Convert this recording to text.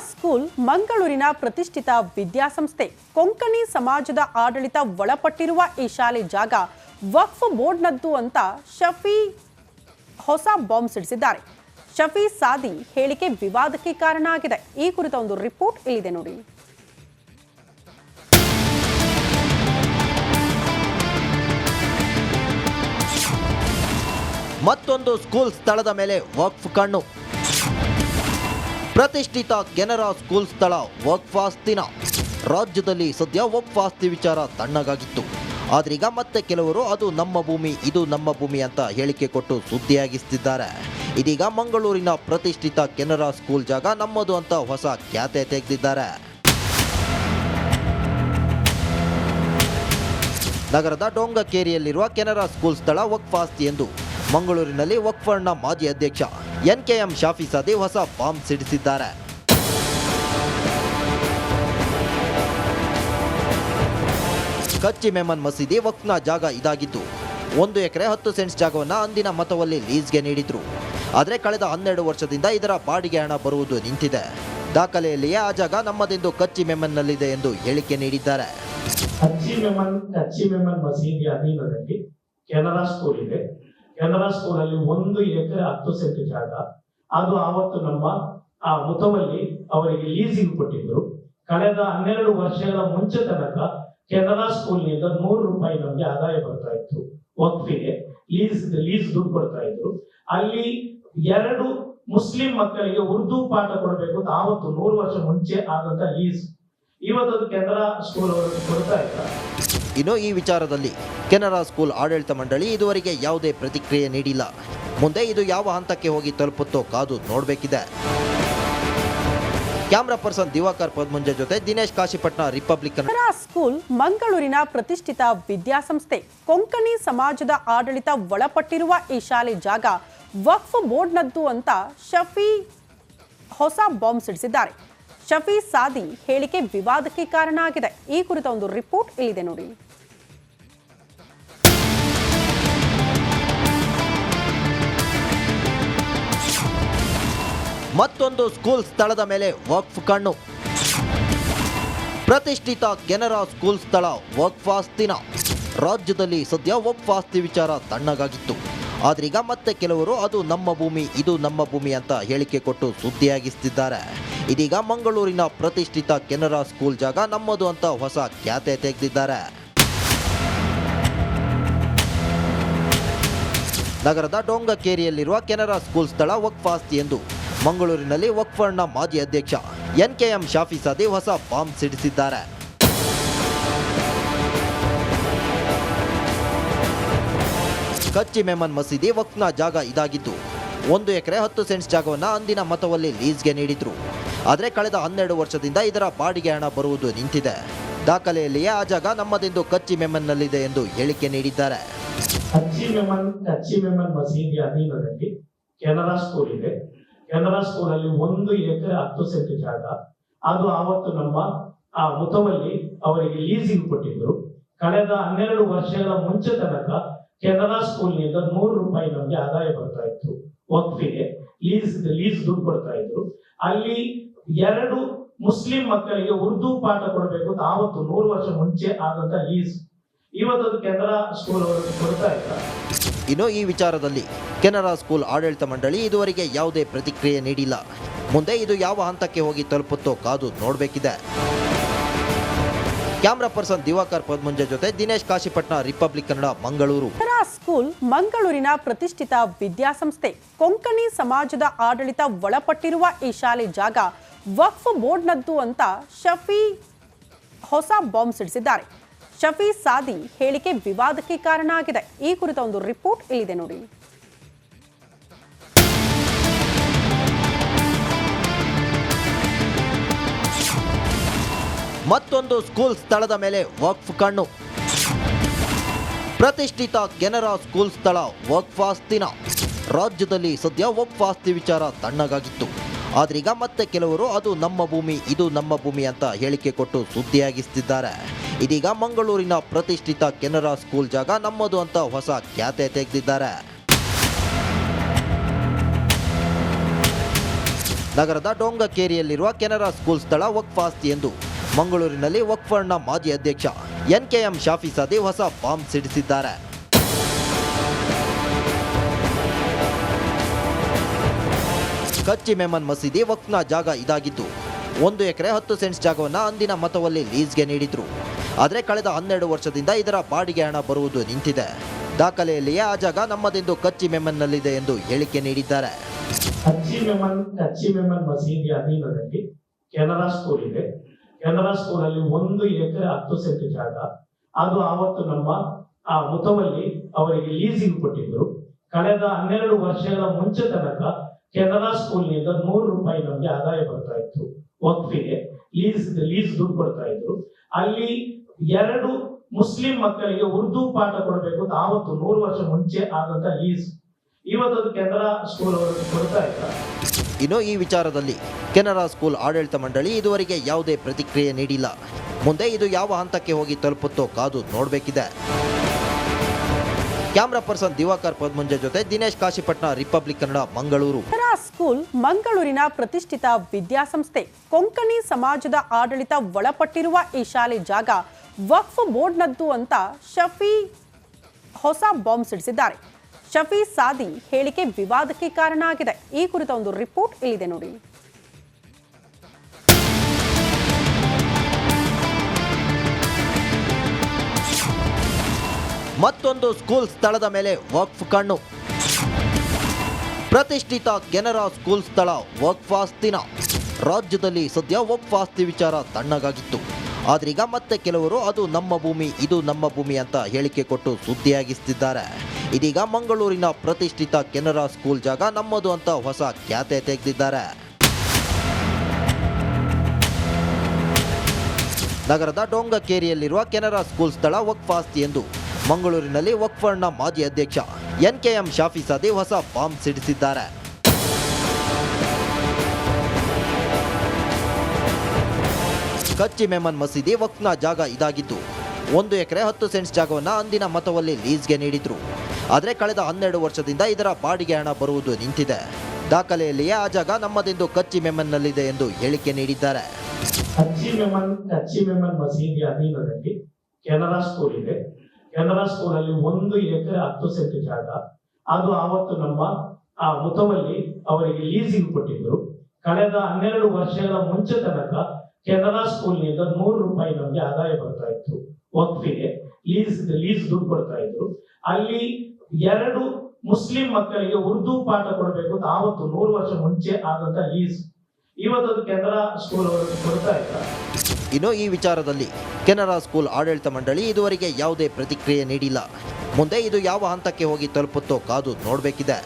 School ಮಂಗಳೂರಿನ ಪ್ರತಿಷ್ಠಿತ ವಿದ್ಯಾಸಂಸ್ಥೆ. ಕೊಂಕಣಿ ಸಮಾಜದ ಆಡಳಿತ ಒಳಪಟ್ಟಿರುವ ಈ ಶಾಲೆ ಜಾಗ ವಕ್ಫ್ ಬೋರ್ಡ್ನದ್ದು ಅಂತ ಶಫಿ ಹೊಸ ಬಾಂಬ್ ಸಿಡಿಸಿದ್ದಾರೆ. ಶಫಿ ಸಾದಿ ಹೇಳಿಕೆ ವಿವಾದಕ್ಕೆ ಕಾರಣ ಆಗಿದೆ. ಈ ಕುರಿತ ಒಂದು ರಿಪೋರ್ಟ್ ಇಲ್ಲಿದೆ ನೋಡಿ. ಮತ್ತೊಂದು ಸ್ಕೂಲ್ ಸ್ಥಳದ ಮೇಲೆ ವಕ್ಫ್ ಕಣ್ಣು. ಪ್ರತಿಷ್ಠಿತ ಕೆನರಾ ಸ್ಕೂಲ್ ಸ್ಥಳ ವಕ್ಫ್ ಆಸ್ತಿನ. ರಾಜ್ಯದಲ್ಲಿ ಸದ್ಯ ವಕ್ಫ್ ಆಸ್ತಿ ವಿಚಾರ ತಣ್ಣಗಾಗಿತ್ತು. ಆದ್ರೀಗ ಮತ್ತೆ ಕೆಲವರು ಅದು ನಮ್ಮ ಭೂಮಿ, ಇದು ನಮ್ಮ ಭೂಮಿ ಅಂತ ಹೇಳಿಕೆ ಕೊಟ್ಟು ಸುದ್ದಿಯಾಗಿಸ್ತಿದ್ದಾರೆ. ಇದೀಗ ಮಂಗಳೂರಿನ ಪ್ರತಿಷ್ಠಿತ ಕೆನರಾ ಸ್ಕೂಲ್ ಜಾಗ ನಮ್ಮದು ಅಂತ ಹೊಸ ಖ್ಯಾತೆ ತೆಗೆದಿದ್ದಾರೆ. ನಗರದ ಡೊಂಗಕೇರಿಯಲ್ಲಿರುವ ಕೆನರಾ ಸ್ಕೂಲ್ ಸ್ಥಳ ವಕ್ಫ್ ಆಸ್ತಿ ಎಂದು ಮಂಗಳೂರಿನಲ್ಲಿ ವಕ್ಫ್ ಬೋರ್ಡ್ನ ಮಾಜಿ ಅಧ್ಯಕ್ಷ ಎನ್.ಕೆ.ಎಂ. ಶಾಫಿ ಸಾದಿ ಹೊಸ ಬಾಂಬ್ ಸಿಡಿಸಿದ್ದಾರೆ. ಕಚ್ಚಿ ಮೆಮನ್ ಮಸೀದಿ ವಕ್ಫ್ನ ಜಾಗ ಇದಾಗಿದ್ದು 1 ಎಕರೆ 10 ಸೆಂಟ್ಸ್ ಜಾಗವನ್ನು ಅಂದಿನ ಮತವಲ್ಲಿ ಲೀಸ್ಗೆ ನೀಡಿದ್ರು. ಆದರೆ ಕಳೆದ 12 ವರ್ಷದಿಂದ ಇದರ ಬಾಡಿಗೆ ಹಣ ಬರುವುದು ನಿಂತಿದೆ. ದಾಖಲೆಯಲ್ಲಿಯೇ ಆ ಜಾಗ ನಮ್ಮದೆಂದು ಕಚ್ಚಿ ಮೆಮನ್ನಲ್ಲಿದೆ ಎಂದು ಹೇಳಿಕೆ ನೀಡಿದ್ದಾರೆ. ಕಚ್ಚಿ ಮೆಮನ್ ಮಸೀದಿ ಅಧೀನದಲ್ಲಿ ಕೆನರಾ ಸ್ಕೂಲ್ ಇದೆ. ಕೆನರಾ ಸ್ಕೂಲ್ ಅಲ್ಲಿ 1 ಎಕರೆ 10 ಸೆಂಟ್ ಜಾಗ, ಅದು ಆವತ್ತು ನಮ್ಮ ಮುತವಲ್ಲಿ ಅವರಿಗೆ ಲೀಸಿಂಗ್ ಕೊಟ್ಟಿದ್ರು. ಕಳೆದ 12 ವರ್ಷಗಳ ಮುಂಚೆ ತನಕ ಕೆನರಾ ಸ್ಕೂಲ್ ನಿಂದ 100 ರೂಪಾಯಿ ನಮಗೆ ಆದಾಯ ಬರ್ತಾ ಇತ್ತು. ವಕ್ಫಿಗೆ ಲೀಸ್ ದುಡ್ಡು ಕೊಡ್ತಾ ಇದ್ರು. ಅಲ್ಲಿ 2 ಮುಸ್ಲಿಂ ಮಕ್ಕಳಿಗೆ ಉರ್ದು ಪಾಠ ಕೊಡಬೇಕು ಅಂತ ಆವತ್ತು 100 ವರ್ಷ ಮುಂಚೆ ಆದಂತ ಲೀಸ್ ಇವತ್ತು ಕೆನರಾ ಸ್ಕೂಲ್ ಅವರು ಕೊಡ್ತಾ ಇದ್ದಾರೆ. ಇನ್ನು ಈ ವಿಚಾರದಲ್ಲಿ ಕೆನರಾ ಸ್ಕೂಲ್ ಆಡಳಿತ ಮಂಡಳಿ ಇದುವರೆಗೆ ಯಾವುದೇ ಪ್ರತಿಕ್ರಿಯೆ ನೀಡಿಲ್ಲ. ಮುಂದೆ ಇದು ಯಾವ ಹಂತಕ್ಕೆ ಹೋಗಿ ತಲುಪುತ್ತೋ ಕಾದು ನೋಡಬೇಕಿದೆ. ಕ್ಯಾಮರಾ ಪರ್ಸನ್ ದಿವಾಕರ್ ಪದ್ಮುಂಜೆ ಜೊತೆ ದಿನೇಶ್ ಕಾಶಿಪಟ್ನ, ರಿಪಬ್ಲಿಕ್. ಕೆನರಾ ಸ್ಕೂಲ್ ಮಂಗಳೂರಿನ ಪ್ರತಿಷ್ಠಿತ ವಿದ್ಯಾಸಂಸ್ಥೆ. ಕೊಂಕಣಿ ಸಮಾಜದ ಆಡಳಿತ ಒಳಪಟ್ಟಿರುವ ಈ ಶಾಲೆ ಜಾಗ ವಕ್ಫ್ ಬೋರ್ಡ್ನದ್ದು ಅಂತ ಶಫಿ ಹೊಸ ಬಾಂಬ್ ಸಿಡಿಸಿದ್ದಾರೆ. ಶಫಿ ಸಾದಿ ಹೇಳಿಕೆ ವಿವಾದಕ್ಕೆ ಕಾರಣ ಆಗಿದೆ. ಈ ಕುರಿತ ಒಂದು ರಿಪೋರ್ಟ್ ಇಲ್ಲಿದೆ ನೋಡಿ. ಮತ್ತೊಂದು ಸ್ಕೂಲ್ ಸ್ಥಳದ ಮೇಲೆ ವಕ್ಫ್ ಕಣ್ಣು. ಪ್ರತಿಷ್ಠಿತ ಕೆನರಾ ಸ್ಕೂಲ್ ಸ್ಥಳ ವಕ್ಫ್ ಆಸ್ತಿನ. ರಾಜ್ಯದಲ್ಲಿ ಸದ್ಯ ವಕ್ಫ್ ಆಸ್ತಿ ವಿಚಾರ ತಣ್ಣಗಾಗಿತ್ತು. ಆದ್ರೀಗ ಮತ್ತೆ ಕೆಲವರು ಅದು ನಮ್ಮ ಭೂಮಿ, ಇದು ನಮ್ಮ ಭೂಮಿ ಅಂತ ಹೇಳಿಕೆ ಕೊಟ್ಟು ಸುದ್ದಿಯಾಗಿಸ್ತಿದ್ದಾರೆ. ಇದೀಗ ಮಂಗಳೂರಿನ ಪ್ರತಿಷ್ಠಿತ ಕೆನರಾ ಸ್ಕೂಲ್ ಜಾಗ ನಮ್ಮದು ಅಂತ ಹೊಸ ಖ್ಯಾತೆ ತೆಗೆದಿದ್ದಾರೆ. ನಗರದ ಡೊಂಗಕೇರಿಯಲ್ಲಿರುವ ಕೆನರಾ ಸ್ಕೂಲ್ ಸ್ಥಳ ವಕ್ಫ್ ಆಸ್ತಿ ಎಂದು ಮಂಗಳೂರಿನಲ್ಲಿ ವಕ್ಫ್ ಬೋರ್ಡ್ನ ಮಾಜಿ ಅಧ್ಯಕ್ಷ ಎನ್.ಕೆ.ಎಂ. ಶಾಫಿ ಸಾದಿ ಹೊಸ ಬಾಂಬ್ ಸಿಡಿಸಿದ್ದಾರೆ. ಕಚ್ಚಿ ಮೆಮನ್ ಮಸೀದಿ ವಕ್ಫ್ನ ಜಾಗ ಇದಾಗಿದ್ದು 1 ಎಕರೆ 10 ಸೆಂಟ್ಸ್ ಜಾಗವನ್ನು ಅಂದಿನ ಮತವಲ್ಲಿ ಲೀಸ್ಗೆ ನೀಡಿದ್ರು. ಆದರೆ ಕಳೆದ 12 ವರ್ಷದಿಂದ ಇದರ ಬಾಡಿಗೆ ಹಣ ಬರುವುದು ನಿಂತಿದೆ. ದಾಖಲೆಯಲ್ಲಿಯೇ ಆ ಜಾಗ ನಮ್ಮದೆಂದು ಕಚ್ಚಿ ಮೆಮನ್ನಲ್ಲಿದೆ ಎಂದು ಹೇಳಿಕೆ ನೀಡಿದ್ದಾರೆ. ಕಚ್ಚಿ ಮೆಮನ್ ಮಸೀದಿ ಅಧೀನದಲ್ಲಿ ಕೆನರಾ ಸ್ಕೂಲ್ ಇದೆ. ಕೆನರಾ ಸ್ಕೂಲ್ ಅಲ್ಲಿ 1 ಎಕರೆ 10 ಸೆಂಟ್ ಜಾಗ, ಅದು ಆವತ್ತು ನಮ್ಮ ಮುತವಲ್ಲಿ ಅವರಿಗೆ ಲೀಸಿಂಗ್ ಕೊಟ್ಟಿದ್ರು. ಕಳೆದ 12 ವರ್ಷಗಳ ಮುಂಚೆ ತನಕ ಕೆನರಾ ಸ್ಕೂಲ್ ನಿಂದ 100 ರೂಪಾಯಿ ನಮಗೆ ಆದಾಯ ಬರ್ತಾ ಇತ್ತು. ವಕ್ಫಿಗೆ ಲೀಸ್ ದುಡ್ಡು ಕೊಡ್ತಾ ಇದ್ರು. ಅಲ್ಲಿ 2 ಮುಸ್ಲಿಂ ಮಕ್ಕಳಿಗೆ ಉರ್ದು ಪಾಠ ಕೊಡಬೇಕು ಅಂತ ಆವತ್ತು 100 ವರ್ಷ ಮುಂಚೆ ಆದಂತ ಲೀಸ್ ಇವತ್ತು ಕೆನರಾ ಸ್ಕೂಲ್ ಅವರು ಕೊಡ್ತಾ ಇದ್ದಾರೆ. ಇನ್ನು ಈ ವಿಚಾರದಲ್ಲಿ ಕೆನರಾ ಸ್ಕೂಲ್ ಆಡಳಿತ ಮಂಡಳಿ ಇದುವರೆಗೆ ಯಾವುದೇ ಪ್ರತಿಕ್ರಿಯೆ ನೀಡಿಲ್ಲ. ಮುಂದೆ ಇದು ಯಾವ ಹಂತಕ್ಕೆ ಹೋಗಿ ತಲುಪುತ್ತೋ ಕಾದು ನೋಡಬೇಕಿದೆ. ಕ್ಯಾಮರಾ ಪರ್ಸನ್ ದಿವಾಕರ್ ಪದ್ಮುಂಜೆ ಜೊತೆ ದಿನೇಶ್ ಕಾಶಿಪಟ್ನ, ರಿಪಬ್ಲಿಕ್ ಕನ್ನಡ, ಮಂಗಳೂರು. ಕೆನರಾ ಸ್ಕೂಲ್ ಮಂಗಳೂರಿನ ಪ್ರತಿಷ್ಠಿತ ವಿದ್ಯಾಸಂಸ್ಥೆ. ಕೊಂಕಣಿ ಸಮಾಜದ ಆಡಳಿತ ಒಳಪಟ್ಟಿರುವ ಈ ಶಾಲೆ ಜಾಗ ವಕ್ಫ್ ಬೋರ್ಡ್ನದ್ದು ಅಂತ ಶಫಿ ಹೊಸ ಬಾಂಬ್ ಸಿಡಿಸಿದ್ದಾರೆ. ಶಫಿ ಸಾದಿ ಹೇಳಿಕೆ ವಿವಾದಕ್ಕೆ ಕಾರಣ ಆಗಿದೆ. ಈ ಕುರಿತ ಒಂದು ರಿಪೋರ್ಟ್ ಇಲ್ಲಿದೆ ನೋಡಿ. ಮತ್ತೊಂದು ಸ್ಕೂಲ್ ಸ್ಥಳದ ಮೇಲೆ ವಕ್ಫ್ ಕಣ್ಣು. ಪ್ರತಿಷ್ಠಿತ ಕೆನರಾ ಸ್ಕೂಲ್ ಸ್ಥಳ ವಕ್ಫ್ ಆಸ್ತಿನ. ರಾಜ್ಯದಲ್ಲಿ ಸದ್ಯ ವಕ್ಫ್ ಆಸ್ತಿ ವಿಚಾರ ತಣ್ಣಗಾಗಿತ್ತು. ಆದ್ರೀಗ ಮತ್ತೆ ಕೆಲವರು ಅದು ನಮ್ಮ ಭೂಮಿ, ಇದು ನಮ್ಮ ಭೂಮಿ ಅಂತ ಹೇಳಿಕೆ ಕೊಟ್ಟು ಸುದ್ದಿಯಾಗಿಸ್ತಿದ್ದಾರೆ. ಇದೀಗ ಮಂಗಳೂರಿನ ಪ್ರತಿಷ್ಠಿತ ಕೆನರಾ ಸ್ಕೂಲ್ ಜಾಗ ನಮ್ಮದು ಅಂತ ಹೊಸ ಖ್ಯಾತೆ ತೆಗೆದಿದ್ದಾರೆ. ನಗರದ ಡೊಂಗಕೇರಿಯಲ್ಲಿರುವ ಕೆನರಾ ಸ್ಕೂಲ್ ಸ್ಥಳ ವಕ್ಫ್ ಆಸ್ತಿ ಎಂದು ಮಂಗಳೂರಿನಲ್ಲಿ ವಕ್ಫ್ ಬೋರ್ಡ್ನ ಮಾಜಿ ಅಧ್ಯಕ್ಷ NKM ಶಾಫಿ ಸಾದಿ ಹೊಸ ಬಾಂಬ್ ಸಿಡಿಸಿದ್ದಾರೆ. ಕಚ್ಚಿ ಮೆಮನ್ ಮಸೀದಿ ವಕ್ಫ್ನ ಜಾಗ ಇದಾಗಿದ್ದು 1 ಎಕರೆ 10 ಸೆಂಟ್ಸ್ ಜಾಗವನ್ನು ಅಂದಿನ ಮತವಲ್ಲಿ ಲೀಸ್ಗೆ ನೀಡಿದ್ರು. ಆದರೆ ಕಳೆದ 12 ವರ್ಷದಿಂದ ಇದರ ಬಾಡಿಗೆ ಹಣ ಬರುವುದು ನಿಂತಿದೆ. ದಾಖಲೆಯಲ್ಲಿಯೇ ಆ ಜಾಗ ನಮ್ಮದೆಂದು ಕಚ್ಚಿ ಮೆಮನ್ನಲ್ಲಿದೆ ಎಂದು ಹೇಳಿಕೆ ನೀಡಿದ್ದಾರೆ. ಕಚ್ಚಿ ಮೆಮನ್ ಮಸೀದಿ ಅಧೀನದಲ್ಲಿ ಕೆನರಾ ಸ್ಕೂಲ್ ಇದೆ. ಕೆನರಾ ಸ್ಕೂಲ್ ಅಲ್ಲಿ 1 ಎಕರೆ 10 ಸೆಂಟ್ ಜಾಗ, ಅದು ಆವತ್ತು ನಮ್ಮ ಮುತವಲ್ಲಿ ಅವರಿಗೆ ಲೀಸಿಂಗ್ ಕೊಟ್ಟಿದ್ರು. ಕಳೆದ 12 ವರ್ಷಗಳ ಮುಂಚೆ ತನಕ ಕೆನರಾ ಸ್ಕೂಲ್ ನಿಂದ 100 ರೂಪಾಯಿ ನಮಗೆ ಆದಾಯ ಬರ್ತಾ ಇತ್ತು. ವಕ್ಫಿಗೆ ಲೀಸ್ ದುಡ್ಡು ಕೊಡ್ತಾ ಇದ್ರು. ಅಲ್ಲಿ 2 ಮುಸ್ಲಿಂ ಮಕ್ಕಳಿಗೆ ಉರ್ದು ಪಾಠ ಕೊಡಬೇಕು ಅಂತ ಆವತ್ತು 100 ವರ್ಷ ಮುಂಚೆ ಆದಂತ ಲೀಸ್ ಇವತ್ತು ಕೆನರಾ ಸ್ಕೂಲ್ ಅವರು ಕೊಡ್ತಾ ಇದ್ದಾರೆ. ಇನ್ನು ಈ ವಿಚಾರದಲ್ಲಿ ಕೆನರಾ ಸ್ಕೂಲ್ ಆಡಳಿತ ಮಂಡಳಿ ಇದುವರೆಗೆ ಯಾವುದೇ ಪ್ರತಿಕ್ರಿಯೆ ನೀಡಿಲ್ಲ. ಮುಂದೆ ಇದು ಯಾವ ಹಂತಕ್ಕೆ ಹೋಗಿ ತಲುಪುತ್ತೋ ಕಾದು ನೋಡಬೇಕಿದೆ. ಕ್ಯಾಮ್ರಾ ಪರ್ಸನ್ ದಿವಾಕರ್ ಪದ್ಮುಂಜೆ ಜೊತೆ ದಿನೇಶ್ ಕಾಶಿಪಟ್ನ, ರಿಪಬ್ಲಿಕ್ ಕನ್ನಡ, ಮಂಗಳೂರು. ಕೆನರಾ ಸ್ಕೂಲ್ ಮಂಗಳೂರಿನ ಪ್ರತಿಷ್ಠಿತ ವಿದ್ಯಾಸಂಸ್ಥೆ. ಕೊಂಕಣಿ ಸಮಾಜದ ಆಡಳಿತ ಒಳಪಟ್ಟಿರುವ ಈ ಶಾಲೆ ಜಾಗ ವಕ್ಫ್ ಬೋರ್ಡ್ನದ್ದು ಅಂತ ಶಫಿ ಹೊಸ ಬಾಂಬ್ ಸಿಡಿಸಿದ್ದಾರೆ. ಶಫಿ ಸಾದಿ ಹೇಳಿಕೆ ವಿವಾದಕ್ಕೆ ಕಾರಣ ಆಗಿದೆ. ಈ ಕುರಿತ ಒಂದು ರಿಪೋರ್ಟ್ ಇಲ್ಲಿದೆ ನೋಡಿ. ಮತ್ತೊಂದು ಸ್ಕೂಲ್ ಸ್ಥಳದ ಮೇಲೆ ವಕ್ಫ್ ಕಣ್ಣು. ಪ್ರತಿಷ್ಠಿತ ಕೆನರಾ ಸ್ಕೂಲ್ ಸ್ಥಳ ವಕ್ಫ್ ಆಸ್ತಿನ. ರಾಜ್ಯದಲ್ಲಿ ಸದ್ಯ ವಕ್ಫ್ ಆಸ್ತಿ ವಿಚಾರ ತಣ್ಣಗಾಗಿತ್ತು. ಆದ್ರೀಗ ಮತ್ತೆ ಕೆಲವರು ಅದು ನಮ್ಮ ಭೂಮಿ, ಇದು ನಮ್ಮ ಭೂಮಿ ಅಂತ ಹೇಳಿಕೆ ಕೊಟ್ಟು ಸುದ್ದಿಯಾಗಿಸುತ್ತಿದ್ದಾರೆ. ಇದೀಗ ಮಂಗಳೂರಿನ ಪ್ರತಿಷ್ಠಿತ ಕೆನರಾ ಸ್ಕೂಲ್ ಜಾಗ ನಮ್ಮದು ಅಂತ ಹೊಸ ಖ್ಯಾತೆ ತೆಗೆದಿದ್ದಾರೆ. ನಗರದ ಡೊಂಗಕೇರಿಯಲ್ಲಿರುವ ಕೆನರಾ ಸ್ಕೂಲ್ ಸ್ಥಳ ವಕ್ಫ್ ಆಸ್ತಿ ಎಂದು ಮಂಗಳೂರಿನಲ್ಲಿ ವಕ್ಫ್ ಬೋರ್ಡ್ನ ಮಾಜಿ ಅಧ್ಯಕ್ಷ NKM ಶಾಫಿ ಸಾದಿ ಹೊಸ ಬಾಂಬ್ ಸಿಡಿಸಿದ್ದಾರೆ. ಕಚ್ಚಿ ಮೆಮನ್ ಮಸೀದಿ ವಕ್ಫ್ನ ಜಾಗ ಇದಾಗಿದ್ದು 1 ಎಕರೆ 10 ಸೆಂಟ್ಸ್ ಜಾಗವನ್ನು ಅಂದಿನ ಮತವಲ್ಲಿ ಲೀಸ್ಗೆ ನೀಡಿದ್ರು. ಆದರೆ ಕಳೆದ 12 ವರ್ಷದಿಂದ ಇದರ ಬಾಡಿಗೆ ಹಣ ಬರುವುದು ನಿಂತಿದೆ. ದಾಖಲೆಯಲ್ಲಿಯೇ ಆ ಜಾಗ ನಮ್ಮದೆಂದು ಕಚ್ಚಿ ಮೆಮನ್ನಲ್ಲಿದೆ ಎಂದು ಹೇಳಿಕೆ ನೀಡಿದ್ದಾರೆ. ಕಚ್ಚಿ ಮೆಮನ್ ಮಸೀದಿ ಅಧೀನದಲ್ಲಿ ಕೆನರಾ ಸ್ಕೂಲ್ ಇದೆ. ಕೆನರಾ ಸ್ಕೂಲ್ ಅಲ್ಲಿ 1 ಎಕರೆ 10 ಸೆಂಟ್ ಜಾಗ, ಅದು ಆವತ್ತು ನಮ್ಮ ಮುತವಲ್ಲಿ ಅವರಿಗೆ ಲೀಸಿಂಗ್ ಕೊಟ್ಟಿದ್ರು. ಕಳೆದ 12 ವರ್ಷಗಳ ಮುಂಚೆ ತನಕ ಕೆನರಾ ಸ್ಕೂಲ್ ನಿಂದ 100 ರೂಪಾಯಿ ನಮಗೆ ಆದಾಯ ಬರ್ತಾ ಇತ್ತು. ವಕ್ಫಿಗೆ ಲೀಸ್ ದುಡ್ಡು ಕೊಡ್ತಾ ಇದ್ರು. ಅಲ್ಲಿ 2 ಮುಸ್ಲಿಂ ಮಕ್ಕಳಿಗೆ ಉರ್ದು ಪಾಠ ಕೊಡಬೇಕು ಅಂತ ಆವತ್ತು 100 ವರ್ಷ ಮುಂಚೆ ಆದಂತ ಲೀಸ್ ಇವತ್ತು ಕೆನರಾ ಸ್ಕೂಲ್ ಅವರು ಕೊಡ್ತಾ ಇದ್ದಾರೆ. ಇನ್ನು ಈ ವಿಚಾರದಲ್ಲಿ ಕೆನರಾ ಸ್ಕೂಲ್ ಆಡಳಿತ ಮಂಡಳಿ ಇದುವರೆಗೆ ಯಾವುದೇ ಪ್ರತಿಕ್ರಿಯೆ ನೀಡಿಲ್ಲ. ಮುಂದೆ ಇದು ಯಾವ ಹಂತಕ್ಕೆ ಹೋಗಿ ತಲುಪುತ್ತೋ ಕಾದು ನೋಡಬೇಕಿದೆ.